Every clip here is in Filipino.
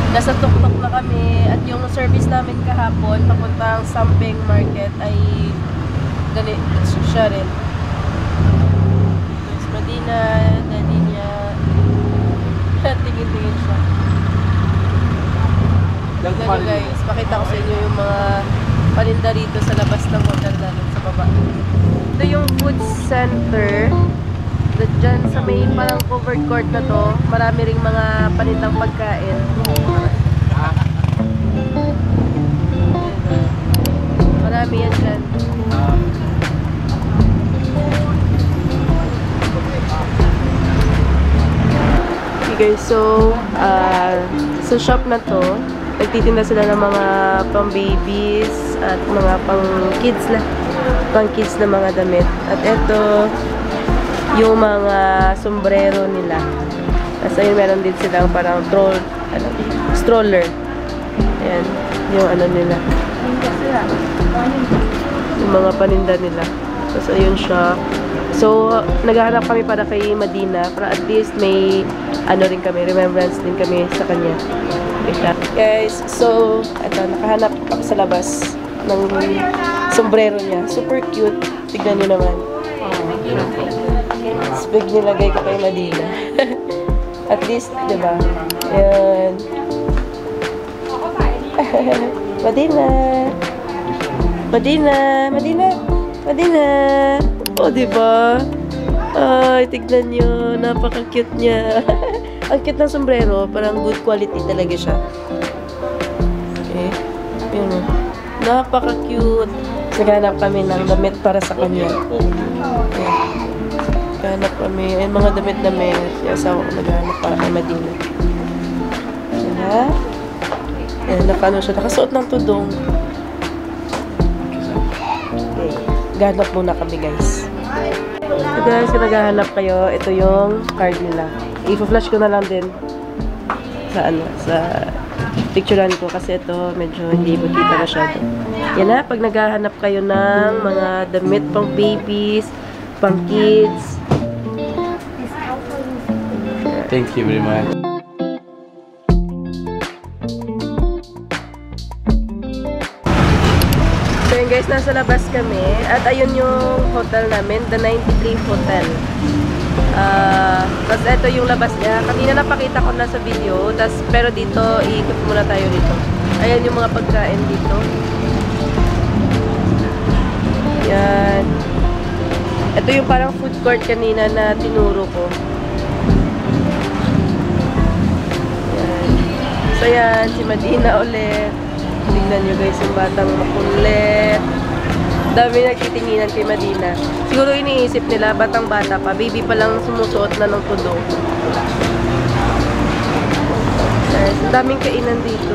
Nasa tuktok na kami at yung service namin kahapon papuntang Sampeng Market ay siya rin. Miss Madina, daddy niya. Tingin-tingin siya. Ganyan guys, pakita ko sa inyo yung mga paninda rito sa labas ng hotel namin sa baba. Ito yung food center. Diyan sa may parang covered court na to, marami ring mga panindang pagkain. Marami yan dyan. Okay guys, so sa shop na to, nagtitinda sila ng mga pang babies at mga pang kids na mga damit. At ito yung mga sombrero nila. Tapos ayun, meron din silang parang stroller. Ayan, yung ano nila. Yung mga paninda nila. Tapos ayun siya. So, naghahanap kami para kay Madina. Para at least may ano rin kami, remembrance din kami sa kanya. Guys, so, ito, nakahanap ako sa labas ng sombrero niya. Super cute. Tignan nyo naman. Big nilagay ko kay Madina. At least, diba? Ayan. Madina! Madina! Madina! Madina! O, diba? Ay, tignan nyo. Napaka-cute niya. Ang cute ng sombrero. Parang good quality talaga siya. Okay. Ayan o. Napaka-cute. Naghanap kami ng damit para sa kanya. Okay. Naghanap kami. Ayun, mga damit-damit. Yung asawa ko naghanap para kay Madina. Ayan. Ayan, nakano siya. Nakasuot ng tudong. Okay. Naghanap muna kami, guys. So guys, kung naghahanap kayo, ito yung card nila. I-flash ko na lang din sa sa picturean ko kasi ito medyo hindi makita masyado. Yan na, pag naghahanap kayo ng mga damit pang babies, pang kids. Thank you very much. So yun guys, nasa labas kami. At ayun yung hotel namin, the 93 Hotel. Tapos ito yung labas niya. Kanina napakita ko na sa video. Pero dito, iikot muna tayo dito. Ayan yung mga pagkain dito. Yan. Ito yung parang food court kanina na tinuro ko. Yan. So yan, si Madina ulit. Tingnan nyo guys yung batang makulit. Dami nagtitinginan kay Madina. Siguro iniisip nila, batang-bata pa. Baby pa lang sumusuot na ng tudong. Yes, daming kainan dito.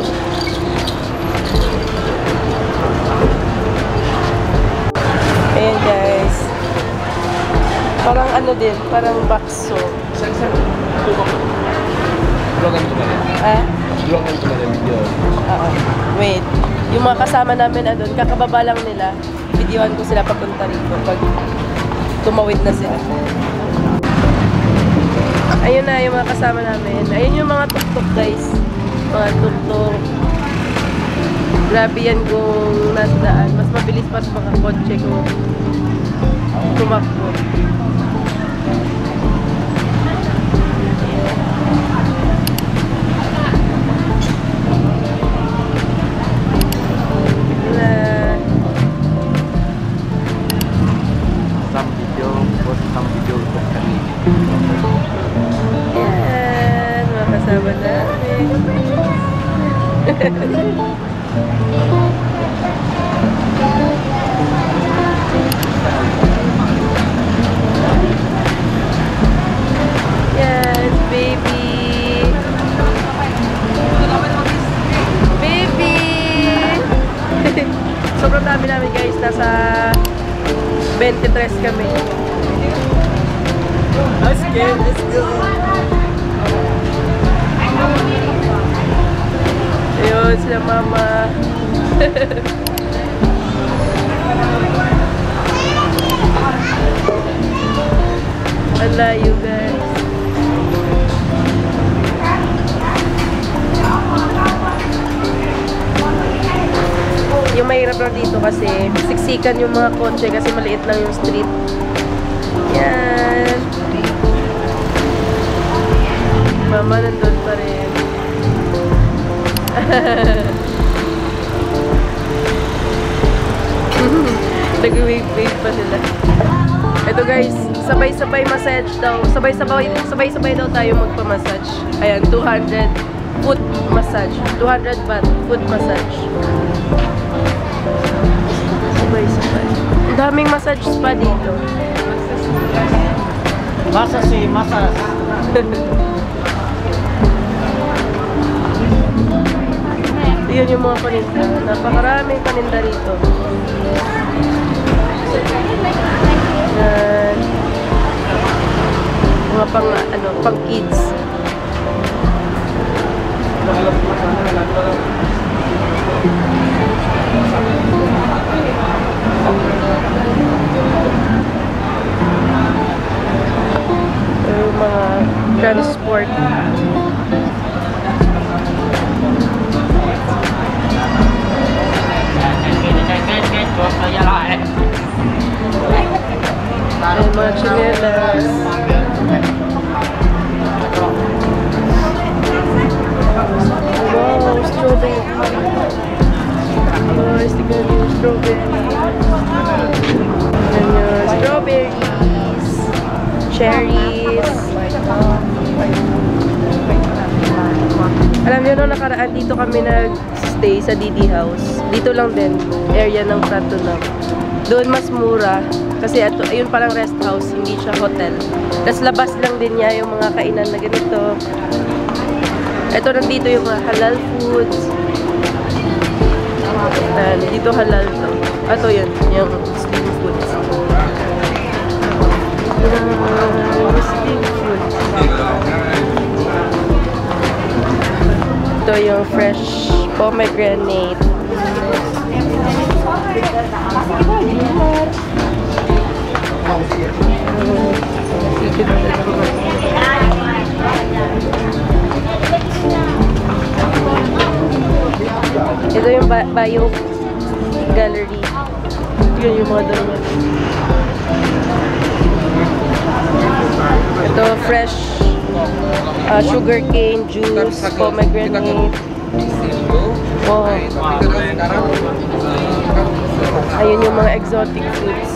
Ayan guys. Parang ano din, parang bakso. Vlogan ko na rin. Vlogan ko na rin video. Oo. Wait. Yung mga kasama namin doon, kakababa lang nila. Videoan ko sila papunta rito pag tumawid na sila. Ayun na yung mga kasama namin. Ayun yung mga tuk-tuk guys. Mga tuk-tuk. Grabe yan kung nasa daan. Mas mabilis pa sa mga kotse kung tumakbo. Some video untuk kami. Yan, mga kasama namin. Yan, baby. Baby! Sobrang dami namin guys, nasa 23 kami. Let's go! Ayun, sila mama. Ang layo guys. dito kasi siksikan yung mga kotse kasi maliit lang yung street. Yan. Mama nandun pa rin. Nag-wave-wave pa sila. Ito guys, sabay-sabay massage daw. Sabay-sabay daw tayo magpa-massage. Ayan, 200 foot massage. 200 baht foot massage. Sabay-sabay. Ang daming massage spa dito. Masas. Yun yung mga paninda. Napakaraming paninda rito. Yan. Mga pang kids. Yung mga transport. Ay, mga chinelas. Wow, strawberry. Oh, tignan yung strawberry. Tignan yung strawberries. Cherries. Alam niyo, nung nakaraan dito kami nag-stay sa Didi House. Dito lang din, area ng Pratunam. Doon mas mura. Kasi ayun parang rest house, hindi siya hotel. Tapos labas lang din niya yung mga kainan na ganito. Ito nandito yung mga halal foods. And dito halal to. Ito yun, yung steam foods. Steam foods. Ito yung fresh pomegranate. Ito yung bio gallery. Yun yung mga dalawa. Ito fresh sugarcane juice, pomegranate. Oh. Ayun yung mga exotic foods.